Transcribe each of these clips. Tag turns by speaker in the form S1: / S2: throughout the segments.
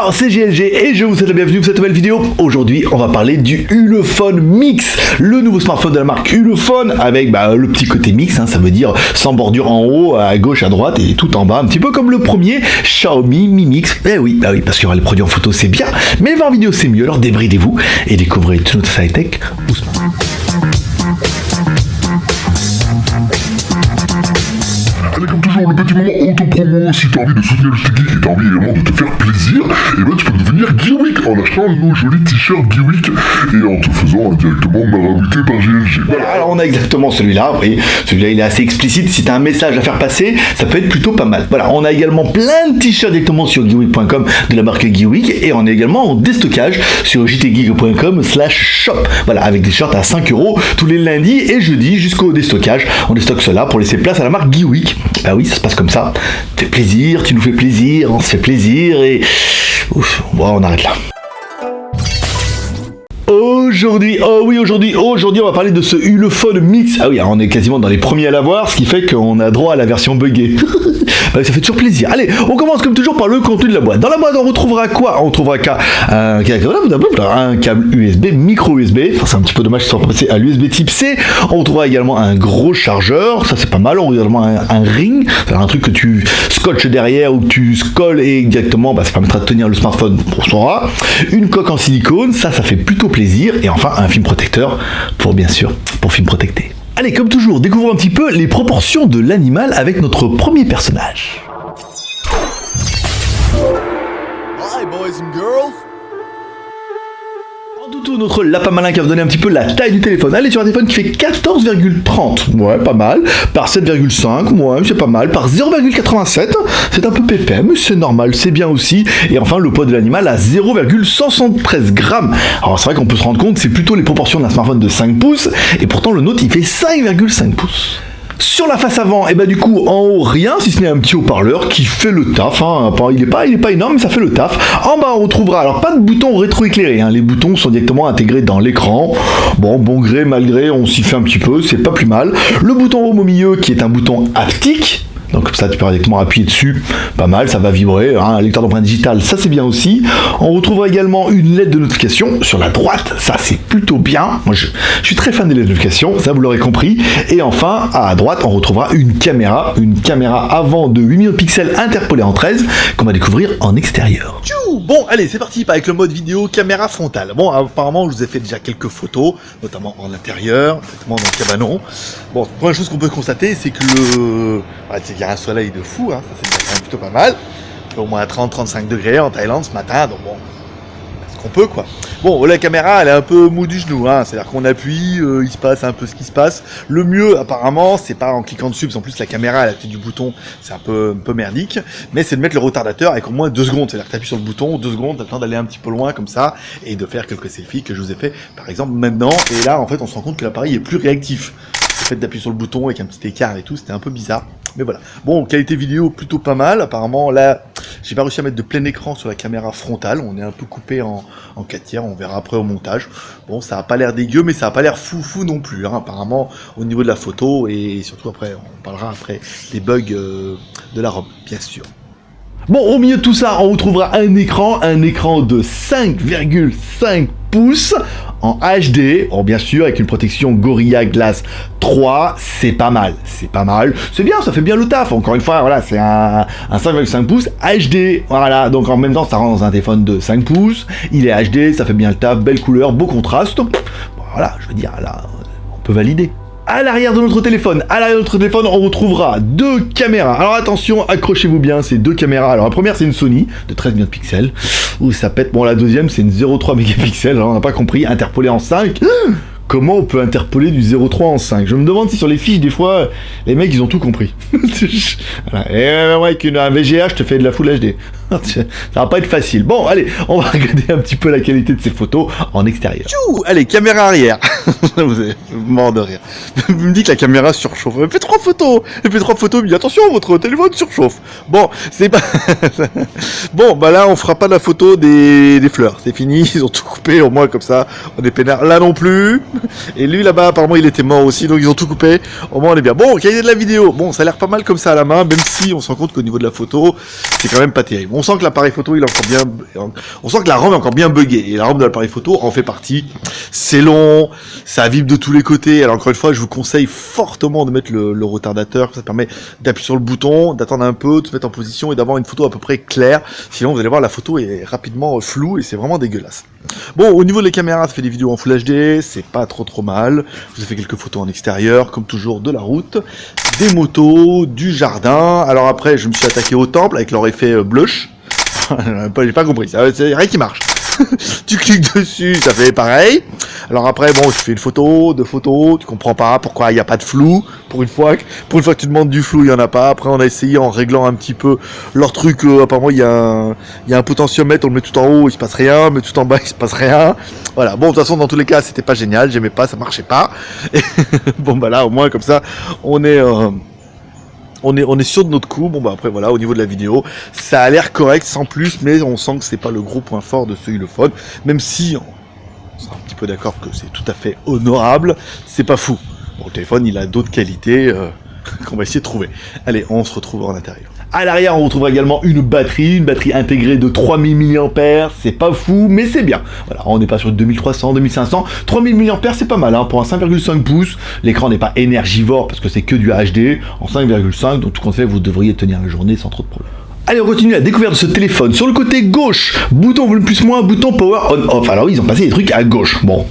S1: Ciao, c'est GLG et je vous souhaite la bienvenue pour cette nouvelle vidéo. Aujourd'hui, on va parler du Ulefone Mix, le nouveau smartphone de la marque Ulefone avec le petit côté mix, ça veut dire sans bordure en haut, à gauche, à droite et tout en bas, un petit peu comme le premier Xiaomi Mi Mix. Eh oui, parce qu'il y aura les produits en photo, c'est bien, mais les voir en vidéo, c'est mieux. Alors débridez-vous et découvrez tout notre high-tech doucement.
S2: Allez, comme toujours, le petit moment auto-promo. Si t'as envie de soutenir le Geek et t'as envie également de te faire plaisir, et tu peux devenir Geeweek en achetant nos jolis t-shirts Geeweek et en te faisant indirectement marabouter par GLG.
S1: Voilà, alors on a exactement celui-là, oui, celui-là il est assez explicite, si t'as un message à faire passer, ça peut être plutôt pas mal. Voilà, on a également plein de t-shirts directement sur geeweek.com de la marque Geeweek et on est également en déstockage sur jtgeek.com/shop. Voilà, avec des shirts à 5 € tous les lundis et jeudis jusqu'au déstockage. On déstocke cela pour laisser place à la marque Geeweek. Bah oui, ça se passe comme ça. Fais plaisir, tu nous fais plaisir, on se fait plaisir et... Ouf, bon, on arrête là. Aujourd'hui, on va parler de ce Ulefone Mix. Ah oui, alors on est quasiment dans les premiers à l'avoir, ce qui fait qu'on a droit à la version buggée. Ça fait toujours plaisir. Allez, on commence comme toujours par le contenu de la boîte. Dans la boîte, on retrouvera quoi? On retrouvera un câble USB, micro USB. Enfin, c'est un petit peu dommage qu'ils soient passés à l'USB type C. On retrouvera également un gros chargeur. Ça, c'est pas mal. On retrouvera également un ring. C'est un truc que tu scotches derrière ou que tu colles et directement, ça permettra de tenir le smartphone pour son rat. Une coque en silicone. Ça fait plutôt plaisir. Et enfin, un film protecteur pour film protecté. Allez, comme toujours, découvrons un petit peu les proportions de l'animal avec notre premier personnage.
S3: Hi, boys and girls.
S1: En tout, notre lapin malin qui va vous donner un petit peu la taille du téléphone. Allez, sur un téléphone qui fait 14,30, ouais, pas mal. Par 7,5, ouais, c'est pas mal. Par 0,87, c'est un peu pépé, mais c'est normal, c'est bien aussi. Et enfin, le poids de l'animal à 0,73 grammes. Alors, c'est vrai qu'on peut se rendre compte que c'est plutôt les proportions d'un smartphone de 5 pouces, et pourtant, le nôtre, il fait 5,5 pouces. Sur la face avant, du coup, en haut, rien, si ce n'est un petit haut-parleur qui fait le taf. Il est pas énorme, mais ça fait le taf. En bas, on retrouvera, alors pas de bouton rétroéclairé, les boutons sont directement intégrés dans l'écran. Bon gré, mal gré, on s'y fait un petit peu, c'est pas plus mal. Le bouton home au milieu, qui est un bouton haptique. Donc comme ça, tu peux directement appuyer dessus, pas mal, ça va vibrer, un lecteur d'empreinte digitale, ça c'est bien aussi. On retrouvera également une lettre de notification sur la droite, ça c'est plutôt bien. Moi je suis très fan des lettres de notification, ça vous l'aurez compris. Et enfin, à droite, on retrouvera une caméra avant de 8 millions de pixels interpolés en 13, qu'on va découvrir en extérieur. Bon, allez, c'est parti avec le mode vidéo caméra frontale. Bon, apparemment, je vous ai fait déjà quelques photos, notamment en intérieur, directement dans le cabanon. Bon, première chose qu'on peut constater, c'est que il y a un soleil de fou, ça c'est déjà quand même plutôt pas mal. Au moins 30-35 degrés en Thaïlande ce matin, donc bon, c'est ce qu'on peut quoi. Bon, la caméra elle est un peu mou du genou, c'est-à-dire qu'on appuie, il se passe un peu ce qui se passe. Le mieux apparemment, c'est pas en cliquant dessus, parce qu'en plus la caméra à la tête du bouton, c'est un peu merdique, mais c'est de mettre le retardateur avec au moins 2 secondes, c'est-à-dire que tu appuies sur le bouton, 2 secondes, t'as le temps d'aller un petit peu loin comme ça, et de faire quelques selfies que je vous ai fait par exemple maintenant, et là en fait on se rend compte que l'appareil est plus réactif. Le fait d'appuyer sur le bouton avec un petit écart et tout, c'était un peu bizarre. Mais voilà. Bon, qualité vidéo plutôt pas mal. Apparemment, là, j'ai pas réussi à mettre de plein écran sur la caméra frontale. On est un peu coupé en 4 tiers. On verra après au montage. Bon, ça a pas l'air dégueu, mais ça a pas l'air fou non plus. Apparemment, au niveau de la photo et surtout après, on parlera après des bugs de la ROM, bien sûr. Bon, au milieu de tout ça, on retrouvera un écran de 5,5 pouces en HD, bien sûr, avec une protection Gorilla Glass 3, c'est pas mal, c'est bien, ça fait bien le taf, encore une fois, voilà, c'est un 5,5 pouces HD, voilà, donc en même temps, ça rentre dans un téléphone de 5 pouces, il est HD, ça fait bien le taf, belle couleur, beau contraste, bon, voilà, je veux dire, là, on peut valider. À l'arrière de notre téléphone, on retrouvera 2 caméras. Alors attention, accrochez-vous bien, ces 2 caméras. Alors la première, c'est une Sony de 13 millions de pixels, où ça pète. Bon, la deuxième, c'est une 0,3 mégapixels. Alors on n'a pas compris, interpolé en 5. Comment on peut interpoler du 0,3 en 5? Je me demande si sur les fiches, des fois, les mecs, ils ont tout compris. Voilà. Et avec un VGA, je te fais de la Full HD. Ça va pas être facile. Bon, allez, on va regarder un petit peu la qualité de ces photos en extérieur. Allez, caméra arrière. Vous êtes mort de rire. Vous me dites que la caméra surchauffe. Elle fait 3 photos. Mais attention, votre téléphone surchauffe. Bon, c'est pas... Bon, là, on fera pas la photo des fleurs. C'est fini, ils ont tout coupé. Au moins, comme ça, on est peinard. Là non plus. Et lui, là-bas, apparemment, il était mort aussi. Donc, ils ont tout coupé. Au moins, on est bien. Bon, qualité de la vidéo. Bon, ça a l'air pas mal comme ça à la main. Même si on se rend compte qu'au niveau de la photo, c'est quand même pas terrible. On sent que l'appareil photo, il est encore bien, on sent que la ROM est encore bien buggée, et la ROM de l'appareil photo en fait partie. C'est long, ça vibre de tous les côtés, alors encore une fois, je vous conseille fortement de mettre le retardateur, ça permet d'appuyer sur le bouton, d'attendre un peu, de se mettre en position et d'avoir une photo à peu près claire, sinon vous allez voir la photo est rapidement floue et c'est vraiment dégueulasse. Bon, au niveau des caméras, ça fait des vidéos en Full HD, c'est pas trop mal, je vous ai fait quelques photos en extérieur, comme toujours de la route, des motos, du jardin, alors après je me suis attaqué au temple avec leur effet blush, j'ai pas compris, c'est rien qui marche. Tu cliques dessus, ça fait pareil. Alors après, bon, tu fais une photo, deux photos, tu comprends pas pourquoi il n'y a pas de flou. Pour une fois que tu demandes du flou, il y en a pas. Après, on a essayé en réglant un petit peu leur truc. Apparemment, il y a un potentiomètre, on le met tout en haut, il se passe rien, mais tout en bas, il se passe rien. Voilà. Bon, de toute façon, dans tous les cas, c'était pas génial, j'aimais pas, ça marchait pas. Et bon, bah là, au moins, comme ça, on est sûr de notre coup. Bon bah après voilà, au niveau de la vidéo, ça a l'air correct sans plus, mais on sent que c'est pas le gros point fort de ce Ulefone, même si on est un petit peu d'accord que c'est tout à fait honorable, c'est pas fou. Bon, le téléphone il a d'autres qualités qu'on va essayer de trouver. Allez, on se retrouve en intérieur. À l'arrière, on retrouvera également une batterie intégrée de 3000 mAh, c'est pas fou, mais c'est bien. Voilà, on n'est pas sur 2300, 2500, 3000 mAh, c'est pas mal, hein, pour un 5,5 pouces, l'écran n'est pas énergivore, parce que c'est que du HD, en 5,5, donc tout compte fait, vous devriez tenir la journée sans trop de problèmes. Allez, on continue la découverte de ce téléphone. Sur le côté gauche, bouton volume plus moins, bouton power on off. Alors oui, ils ont passé des trucs à gauche. Bon,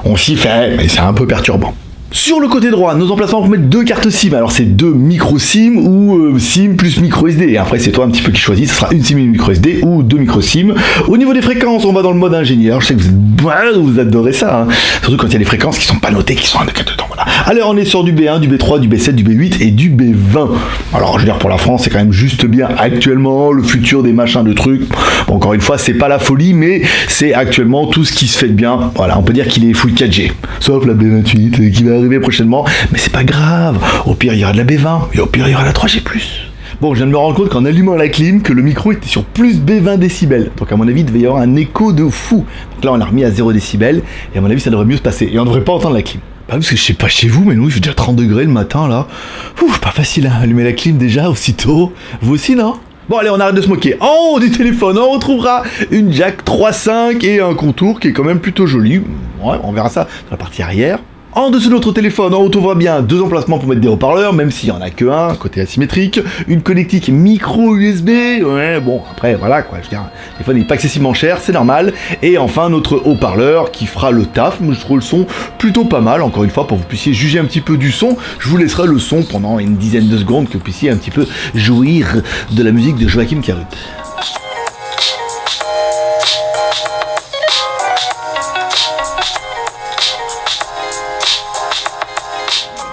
S1: on s'y fait, mais c'est un peu perturbant. Sur le côté droit, nos emplacements pour mettre deux cartes SIM. Alors c'est deux micro SIM ou SIM plus micro SD. Et après c'est toi un petit peu qui choisis, ce sera une SIM et une micro SD ou deux micro SIM. Au niveau des fréquences, on va dans le mode ingénieur. Je sais que vous adorez ça, hein. Surtout quand il y a des fréquences qui sont pas notées, qui sont indiquées dedans. Voilà. Alors on est sur du B1, du B3, du B7, du B8 et du B20. Alors je veux dire pour la France, c'est quand même juste bien actuellement. Le futur des machins de trucs. Bon, encore une fois, c'est pas la folie, mais c'est actuellement tout ce qui se fait de bien. Voilà, on peut dire qu'il est full 4G. Sauf la B28 qui va arriver prochainement, mais c'est pas grave, au pire il y aura de la B20 et au pire il y aura la 3G+. Bon, je viens de me rendre compte qu'en allumant la clim, que le micro était sur plus B20 décibels, donc à mon avis il devait y avoir un écho de fou. Donc là on l'a remis à 0 décibels et à mon avis ça devrait mieux se passer et on devrait pas entendre la clim. Bah parce que je sais pas chez vous, mais nous il fait déjà 30 degrés le matin là. Ouf, pas facile hein, allumer la clim déjà aussitôt. Vous aussi non? Bon allez, on arrête de se moquer. En haut du téléphone, on retrouvera une jack 3.5 et un contour qui est quand même plutôt joli. Ouais, on verra ça dans la partie arrière. En dessous de notre téléphone, on retrouvera bien deux emplacements pour mettre des haut-parleurs, même s'il n'y en a que un, côté asymétrique, une connectique micro USB, ouais, bon, après, voilà, quoi, je veux dire, le téléphone n'est pas excessivement cher, c'est normal, et enfin, notre haut-parleur qui fera le taf, mais je trouve le son plutôt pas mal, encore une fois, pour que vous puissiez juger un petit peu du son, je vous laisserai le son pendant une dizaine de secondes, que vous puissiez un petit peu jouir de la musique de Joachim Garud.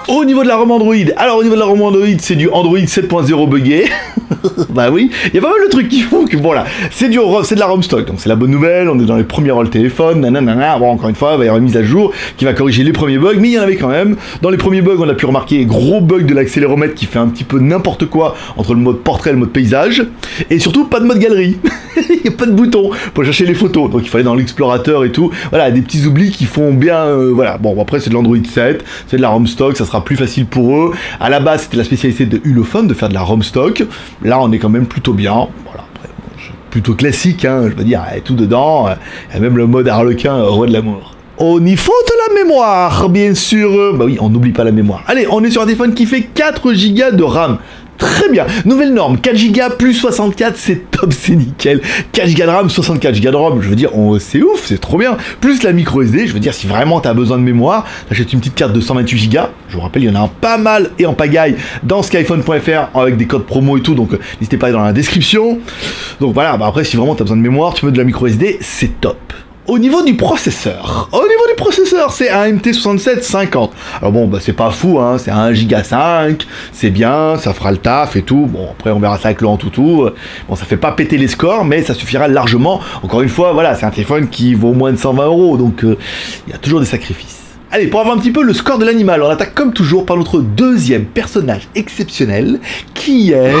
S1: Au niveau de la ROM Android, alors au niveau de la ROM Android, c'est du Android 7.0 buggé. Bah oui, il y a pas mal de trucs qui font que bon là, c'est de la ROM stock, donc c'est la bonne nouvelle, on est dans les premiers rôles téléphone, nanana, bon encore une fois, il va y avoir une mise à jour qui va corriger les premiers bugs, mais il y en avait quand même. Dans les premiers bugs, on a pu remarquer gros bug de l'accéléromètre qui fait un petit peu n'importe quoi entre le mode portrait et le mode paysage, et surtout pas de mode galerie. Il n'y a pas de bouton pour chercher les photos, donc il fallait dans l'explorateur et tout, voilà, des petits oublis qui font bien, voilà, bon après c'est de l'Android 7, c'est de la ROM stock, ça sera plus facile pour eux. À la base c'était la spécialité de Ulefone de faire de la ROM stock, là on est quand même plutôt bien, voilà, après, bon, plutôt classique, hein, je veux dire, il y a tout dedans, il y a même le mode Harlequin, roi de l'amour. Au niveau de la mémoire, bien sûr, bah oui, on n'oublie pas la mémoire. Allez, on est sur un téléphone qui fait 4 Go de RAM. Très bien, nouvelle norme, 4 Go plus 64, c'est top, c'est nickel. 4 Go de RAM, 64 Go de ROM, je veux dire, c'est ouf, c'est trop bien. Plus la micro SD, je veux dire, si vraiment t'as besoin de mémoire, t'achètes une petite carte de 128 Go. Je vous rappelle, il y en a un pas mal et en pagaille dans skyphone.fr avec des codes promo et tout, donc n'hésitez pas à aller dans la description. Donc voilà, bah après, si vraiment t'as besoin de mémoire, tu veux de la micro SD, c'est top. Au niveau du processeur, c'est un MT6750. Alors bon, bah c'est pas fou, hein, c'est un 1 Go 5, c'est bien, ça fera le taf et tout. Bon, après on verra ça avec le Antutu. Bon, ça fait pas péter les scores, mais ça suffira largement. Encore une fois, voilà, c'est un téléphone qui vaut moins de 120 €, donc il y a toujours des sacrifices. Allez, pour avoir un petit peu le score de l'animal, on attaque comme toujours par notre deuxième personnage exceptionnel, qui est...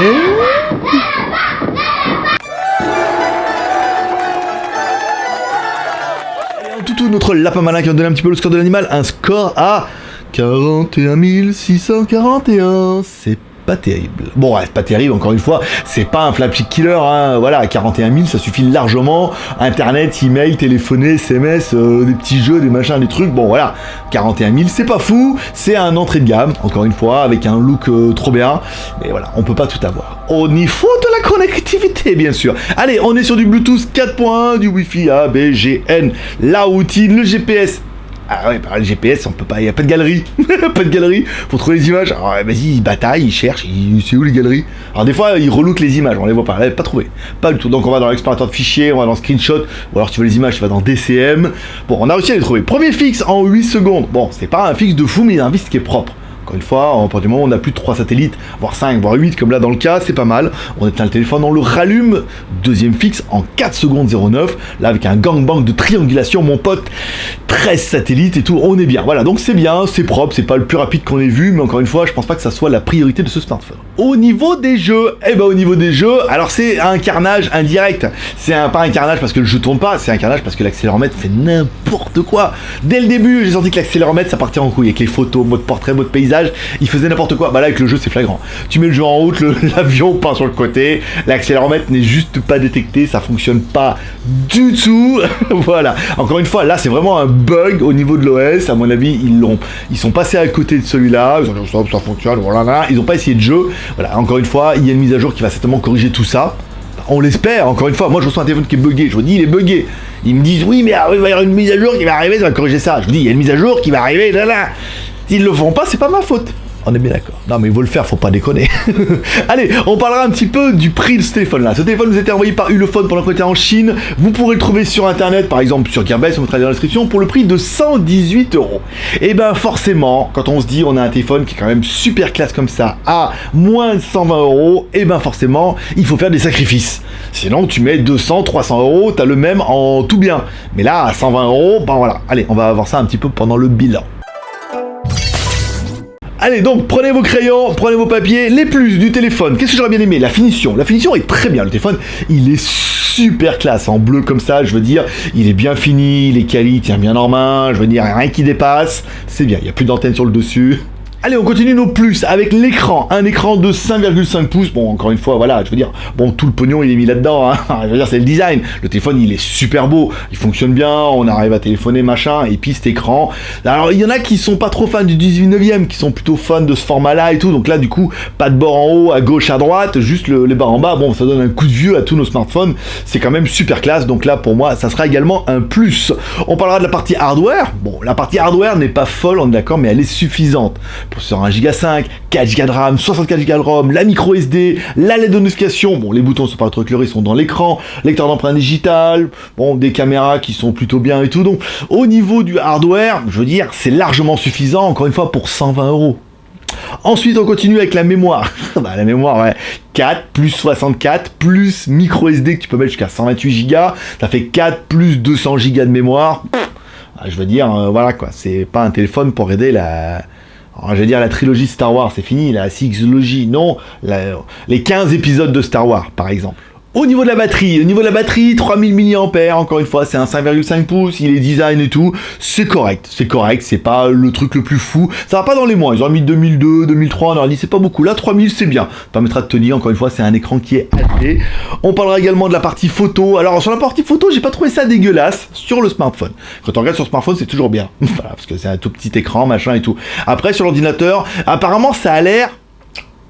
S1: Tout notre lapin malin qui va donner un petit peu le score de l'animal, un score à 41 641, c'est pas terrible. Bon, ouais, c'est pas terrible, encore une fois, c'est pas un flagship killer, hein. Voilà, à 41 000, ça suffit largement. Internet, email, téléphoner, SMS, des petits jeux, des machins, des trucs, bon voilà, 41 000, c'est pas fou, c'est un entrée de gamme, encore une fois, avec un look trop bien, mais voilà, on peut pas tout avoir. Au niveau de la connectivité, bien sûr. Allez, on est sur du Bluetooth 4.1, du Wi-Fi A, B, G, N, la routine, le GPS. Ah ouais, bah, le GPS, on peut pas, il y a pas de galerie, pas de galerie pour trouver les images. Alors vas-y, il bataille, il cherche, c'est où les galeries? Alors des fois, il relook les images, on les voit pas, là, pas trouvé, pas du tout. Donc on va dans l'explorateur de fichiers, on va dans screenshot, ou alors si tu veux les images, tu vas dans DCM. Bon, on a réussi à les trouver. Premier fixe en 8 secondes. Bon, c'est pas un fixe de fou, mais il y a un fixe qui est propre. Encore une fois, à partir du moment où on a plus de 3 satellites, voire 5, voire 8, comme là dans le cas, c'est pas mal. On éteint le téléphone, on le rallume. Deuxième fixe en 4 secondes 09. Là, avec un gangbang de triangulation, mon pote, 13 satellites et tout, on est bien. Voilà, donc c'est bien, c'est propre, c'est pas le plus rapide qu'on ait vu, mais encore une fois, je pense pas que ça soit la priorité de ce smartphone. Au niveau des jeux, au niveau des jeux, alors c'est un carnage indirect. Pas un carnage parce que le jeu tourne pas, c'est un carnage parce que l'accéléromètre fait n'importe quoi. Dès le début, j'ai senti que l'accéléromètre, ça partait en couille avec les photos, mode portrait, mode paysage. Il faisait n'importe quoi. Bah là avec le jeu c'est flagrant. Tu mets le jeu en route, l'avion part sur le côté, l'accéléromètre n'est juste pas détecté, ça fonctionne pas du tout. Voilà. Encore une fois, là c'est vraiment un bug au niveau de l'OS. À mon avis, ils sont passés à côté de celui-là. Ils ont dit ça fonctionne. Voilà. Ils ont pas essayé de jeu. Voilà. Encore une fois, il y a une mise à jour qui va certainement corriger tout ça. On l'espère, encore une fois, moi je reçois un téléphone qui est buggé, je vous dis il est buggé. Ils me disent oui mais il va y avoir une mise à jour qui va arriver, ça va corriger ça. Je vous dis il y a une mise à jour qui va arriver, là. S'ils le font pas, c'est pas ma faute. On est bien d'accord. Non mais il faut le faire, faut pas déconner. Allez, on parlera un petit peu du prix de ce téléphone-là. Ce téléphone nous a été envoyé par Ulefone pendant qu'on était en Chine. Vous pourrez le trouver sur internet, par exemple sur Gearbest, on mettra dans la description, pour le prix de 118 €. Et ben forcément, quand on se dit on a un téléphone qui est quand même super classe comme ça, à moins de 120 €, et ben forcément, il faut faire des sacrifices. Sinon, tu mets 200, 300 €, t'as le même en tout bien. Mais là, à 120 €, ben voilà. Allez, on va voir ça un petit peu pendant le bilan. Allez, donc, prenez vos crayons, prenez vos papiers, les plus du téléphone. Qu'est-ce que j'aurais bien aimé? La finition. La finition est très bien. Le téléphone, il est super classe. En bleu comme ça, je veux dire, il est bien fini, il est quali, il tient bien en main, je veux dire, rien qui dépasse. C'est bien, il n'y a plus d'antenne sur le dessus. Allez, on continue nos plus avec l'écran. Un écran de 5,5 pouces. Bon, encore une fois, voilà, je veux dire, bon, tout le pognon, il est mis là-dedans, hein. Je veux dire, c'est le design. Le téléphone, il est super beau. Il fonctionne bien. On arrive à téléphoner, machin. Et puis, cet écran. Alors, il y en a qui sont pas trop fans du 19e, qui sont plutôt fans de ce format-là et tout. Donc là, du coup, pas de bord en haut, à gauche, à droite, juste les barres en bas. Bon, ça donne un coup de vieux à tous nos smartphones. C'est quand même super classe. Donc là, pour moi, ça sera également un plus. On parlera de la partie hardware. Bon, la partie hardware n'est pas folle, on est d'accord, mais elle est suffisante. Sur 1 Go 5, 4 Go de RAM, 64 Go de ROM, la micro SD, la LED de notification, bon les boutons sont pas trop éclairés, ils sont dans l'écran, lecteur d'empreintes digitales, bon des caméras qui sont plutôt bien et tout, donc au niveau du hardware, je veux dire, c'est largement suffisant, encore une fois, pour 120 €. Ensuite, on continue avec la mémoire. Bah, la mémoire, ouais. 4 plus 64 plus micro SD que tu peux mettre jusqu'à 128 Go, ça fait 4 plus 200 Go de mémoire. Je veux dire, voilà quoi, c'est pas un téléphone pour aider alors, je vais dire la trilogie Star Wars, c'est fini, la sixlogie, non, les 15 épisodes de Star Wars, par exemple. Au niveau de la batterie, 3000 mAh, encore une fois, c'est un 5,5 pouces, il est design et tout, c'est correct, c'est pas le truc le plus fou, ça va pas dans les mois, ils ont mis 2002, 2003, on leur dit c'est pas beaucoup, là 3000 c'est bien, ça permettra de tenir, encore une fois, c'est un écran qui est HD. On parlera également de la partie photo, alors sur la partie photo, j'ai pas trouvé ça dégueulasse sur le smartphone. Quand on regarde sur le smartphone, c'est toujours bien, voilà, parce que c'est un tout petit écran, machin et tout. Après, sur l'ordinateur, apparemment, ça a l'air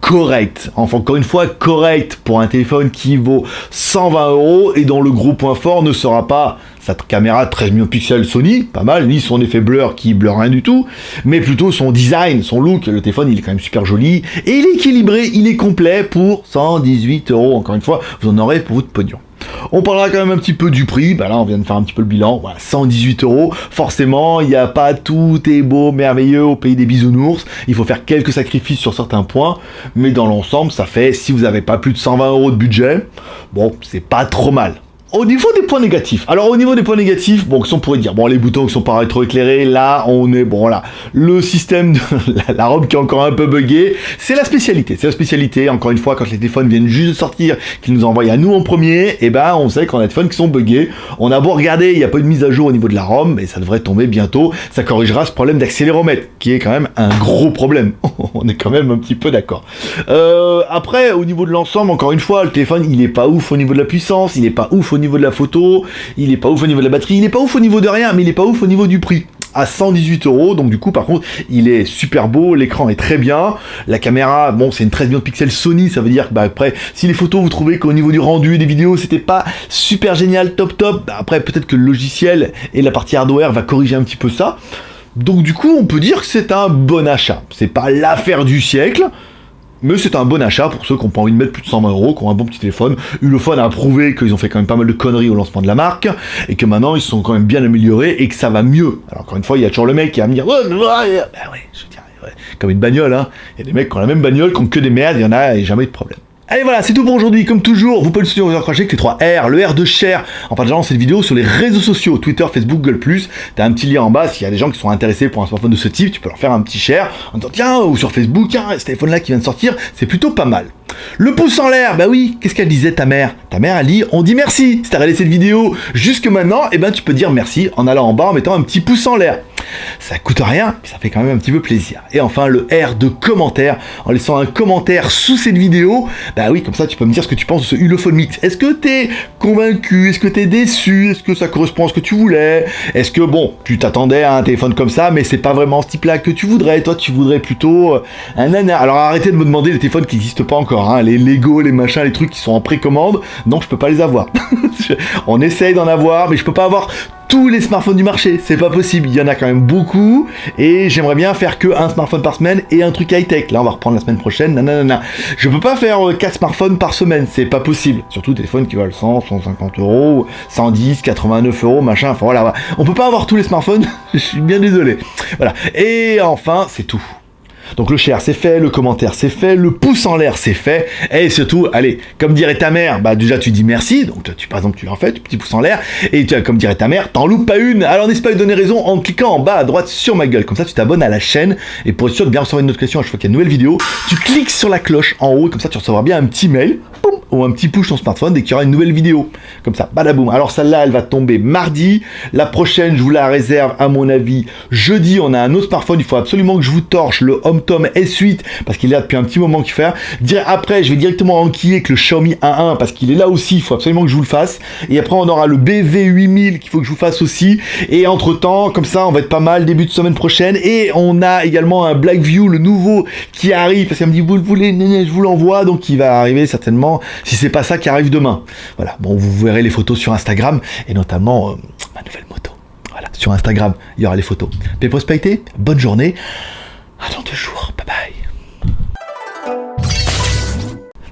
S1: correct, enfin encore une fois correct pour un téléphone qui vaut 120 € et dont le gros point fort ne sera pas sa caméra de 13 millions de pixels Sony, pas mal, ni son effet blur qui blur rien du tout, mais plutôt son design, son look. Le téléphone il est quand même super joli et il est équilibré, il est complet pour 118 €. Encore une fois, vous en aurez pour votre pognon. On parlera quand même un petit peu du prix, bah là on vient de faire un petit peu le bilan, voilà, 118 €, forcément il n'y a pas tout est beau, merveilleux au pays des bisounours, il faut faire quelques sacrifices sur certains points, mais dans l'ensemble ça fait, si vous n'avez pas plus de 120 € de budget, bon c'est pas trop mal. Au niveau des points négatifs, alors au niveau des points négatifs, bon, on pourrait dire, bon, les boutons qui sont pas rétroéclairés, là, on est, bon, voilà, le système de la ROM qui est encore un peu buggé, c'est la spécialité, encore une fois, quand les téléphones viennent juste de sortir, qu'ils nous envoient à nous en premier, et ben, on sait qu'on a des téléphones qui sont buggés, on a beau regarder, il n'y a pas de mise à jour au niveau de la ROM, mais ça devrait tomber bientôt, ça corrigera ce problème d'accéléromètre, qui est quand même un gros problème, on est quand même un petit peu d'accord. Après, au niveau de l'ensemble, encore une fois, le téléphone, il est pas ouf au niveau de la puissance, il est pas ouf au niveau de la photo, il est pas ouf au niveau de la batterie, il est pas ouf au niveau de rien, mais il est pas ouf au niveau du prix. À 118 €, donc du coup par contre il est super beau, l'écran est très bien, la caméra, bon c'est une 13 millions de pixels Sony, ça veut dire que bah, après si les photos vous trouvez qu'au niveau du rendu des vidéos c'était pas super génial, top, bah, après peut-être que le logiciel et la partie hardware va corriger un petit peu ça, donc du coup on peut dire que c'est un bon achat, c'est pas l'affaire du siècle, mais c'est un bon achat pour ceux qui n'ont pas envie de mettre plus de 120 €, qui ont un bon petit téléphone. Ulefone a prouvé qu'ils ont fait quand même pas mal de conneries au lancement de la marque, et que maintenant ils se sont quand même bien améliorés, et que ça va mieux. Alors encore une fois, il y a toujours le mec qui va me dire ouais, bah ouais, je dirais, ouais. Comme une bagnole, hein. Il y a des mecs qui ont la même bagnole, qui ont que des merdes, il y en a et jamais de problème. Allez voilà, c'est tout pour aujourd'hui. Comme toujours, vous pouvez le soutenir vous encourager avec les 3 R, le R de share, en partageant cette vidéo sur les réseaux sociaux, Twitter, Facebook, Google+. T'as un petit lien en bas, s'il y a des gens qui sont intéressés pour un smartphone de ce type, tu peux leur faire un petit share, en disant tiens, ou sur Facebook, tiens, ce téléphone-là qui vient de sortir, c'est plutôt pas mal. Le pouce en l'air, bah oui, qu'est-ce qu'elle disait ta mère? Ta mère, elle dit, on dit merci. Si t'as regardé cette vidéo jusque maintenant, eh ben tu peux dire merci en allant en bas, en mettant un petit pouce en l'air. Ça coûte rien, mais ça fait quand même un petit peu plaisir. Et enfin, le R de commentaire, en laissant un commentaire sous cette vidéo, bah oui, comme ça tu peux me dire ce que tu penses de ce Ulefone Mix. Est-ce que t'es convaincu? Est-ce que t'es déçu? Est-ce que ça correspond à ce que tu voulais? Est-ce que, bon, tu t'attendais à un téléphone comme ça, mais c'est pas vraiment ce type-là que tu voudrais? Toi, tu voudrais plutôt un nana. Alors arrêtez de me demander les téléphones qui n'existent pas encore, hein, les Lego, les machins, les trucs qui sont en précommande. Non, je peux pas les avoir. On essaye d'en avoir, mais je peux pas avoir tous les smartphones du marché, c'est pas possible, il y en a quand même beaucoup, et j'aimerais bien faire que un smartphone par semaine et un truc high-tech. Là on va reprendre la semaine prochaine, nanana. Je peux pas faire 4 smartphones par semaine, c'est pas possible. Surtout des téléphones qui valent 100, 150 €, 110, 89 €, machin, enfin voilà. On peut pas avoir tous les smartphones, je suis bien désolé. Voilà, et enfin, c'est tout. Donc le share c'est fait, le commentaire c'est fait, le pouce en l'air c'est fait, et surtout, allez, comme dirait ta mère, bah déjà tu dis merci, donc tu par exemple tu en fais, tu petit pouce en l'air, et tu, comme dirait ta mère, t'en loupes pas une, alors n'hésite pas à lui donner raison en cliquant en bas à droite sur ma gueule, comme ça tu t'abonnes à la chaîne, et pour être sûr de bien recevoir une notification à chaque fois qu'il y a une nouvelle vidéo, tu cliques sur la cloche en haut, comme ça tu recevras bien un petit mail, boum, ou un petit push sur ton smartphone dès qu'il y aura une nouvelle vidéo, comme ça, badaboum. Alors celle-là elle va tomber mardi, la prochaine je vous la réserve à mon avis jeudi. On a un autre smartphone, il faut absolument que je vous torche le HomeTom S8 parce qu'il est là depuis un petit moment qu'il fait. Après je vais directement enquiller avec le Xiaomi A1 parce qu'il est là aussi, il faut absolument que je vous le fasse, et après on aura le BV8000 qu'il faut que je vous fasse aussi, et entre temps comme ça on va être pas mal début de semaine prochaine, et on a également un Blackview, le nouveau qui arrive, parce qu'elle me dit vous le voulez, je vous l'envoie, donc il va arriver certainement, si c'est pas ça qui arrive demain. Voilà, bon vous verrez les photos sur Instagram, et notamment ma nouvelle moto. Voilà, sur Instagram, il y aura les photos. Paix prospérité, bonne journée, à dans 2 jours, bye bye.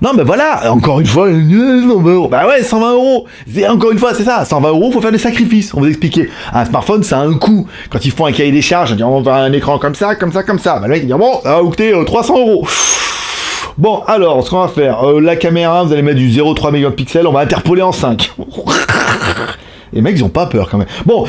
S1: Non mais voilà, encore une fois, 120 €. Bah ouais, 120 €. Encore une fois, c'est ça, 120 €, faut faire des sacrifices. On vous expliquer. Un smartphone, ça a un coût. Quand ils font un cahier des charges, on va un écran comme ça. Bah le mec il dit bon, ça va coûter 300 €. Bon, alors, ce qu'on va faire, la caméra, vous allez mettre du 0,3 millions de pixels, on va interpoler en 5. Les mecs, ils ont pas peur quand même. Bon,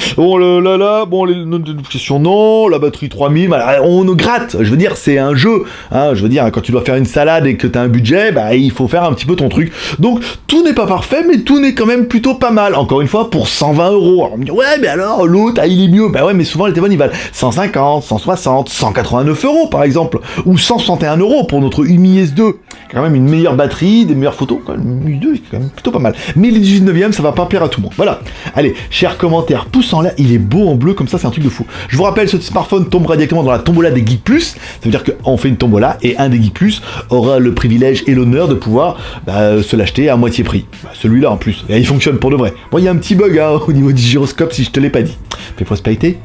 S1: les notifications, non, la batterie 3000, on gratte. Je veux dire, c'est un jeu. Hein, je veux dire, quand tu dois faire une salade et que t'as un budget, bah, il faut faire un petit peu ton truc. Donc, tout n'est pas parfait, mais tout n'est quand même plutôt pas mal. Encore une fois, pour 120 €. Alors, on me dit, ouais, mais alors, l'autre, il est mieux. Bah ouais, mais souvent, les téléphones, ils valent 150, 160, 189 € par exemple. Ou 161 € pour notre Umi S2. Quand même une meilleure batterie, des meilleures photos. Quand même, Umi 2, c'est quand même plutôt pas mal. Mais les 19e, ça va pas plaire à tout le monde. Voilà. Allez, cher commentaire, pouce en l'air, il est beau en bleu comme ça, c'est un truc de fou. Je vous rappelle, ce smartphone tombera directement dans la tombola des Geek Plus. Ça veut dire qu'on fait une tombola et un des Geek Plus aura le privilège et l'honneur de pouvoir se l'acheter à moitié prix. Celui-là en plus, et il fonctionne pour de vrai. Bon, il y a un petit bug au niveau du gyroscope si je te l'ai pas dit. Paix prospérité,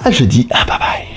S1: à jeudi, bye bye.